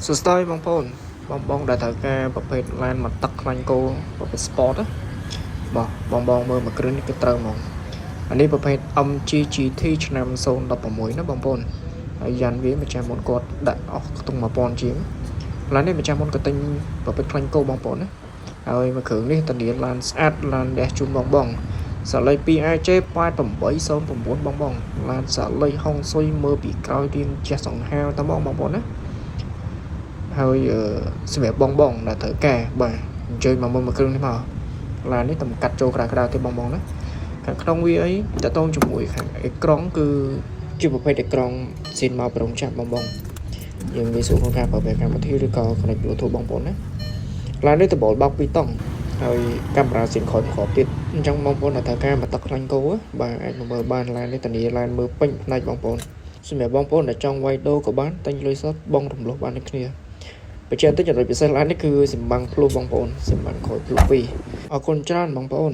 សួស្តីបងប្អូនបងដែលត្រូវការប្រភេទឡានមកទឹកខ្លាញ់គោប្រភេទ sport ណាបងមើលមួយគ្រឿងនេះគឺត្រូវហ្មងអានេះប្រភេទ MG GT ឆ្នាំ016ណាបងប្អូនហើយយ៉ាន់វាម្ចាស់មុនគាត់ដាក់អស់ខ្ទង់1000ជាងឡាននេះម្ចាស់មុនក៏ទិញប្រភេទខ្លាញ់គោបងប្អូនណាហើយមួយគ្រឿងនេះតានាឡានស្អាតឡានដេះជូនបងសាឡៃ 2AJ 8809បងឡានសាឡៃហុងស៊ុយមើលពីក្រោយរៀងជះសង្ហាតបងប្អូនណាហើយសម្រាប់បងដែលត្រូវការបាទអញ្ជើញមកមើលមួយគ្រឿងនេះមកឡាននេះតំកាត់ចូលក្តៅទេបងណាខាងក្នុងវាអីតតងជាមួយខាងអេក្រង់គឺជាប្រភេទអេក្រង់ស៊ីនមកប្រងចាប់បងយើងវាសួរក្នុងការប្រើប្រាស់កម្មវិធីឬក៏ connect Bluetooth បងប្អូនណាឡាននេះដបបោក2តង់ហើយកាមេរ៉ាស៊ីនខុសទៀតអញ្ចឹងបងប្អូនដែលត្រូវការមកទឹកខ្លាញ់គោបាទអាចមកមើលបានឡាននេះតានីឡានមើលពេញផ្នែកបងប្អូនសម្រាប់បងប្អូនដែលចង់វាយដូរក៏បានទិញលុយសុទ្ធបងរំលោះបានដូចគ្នាបច្ចេកទេសចំណុចពិសេសឡាននេះគឺសម្បាំងភ្លោះបងប្អូនសម្បាំងខូចភ្លោះ2អរគុណច្រើនបងប្អូន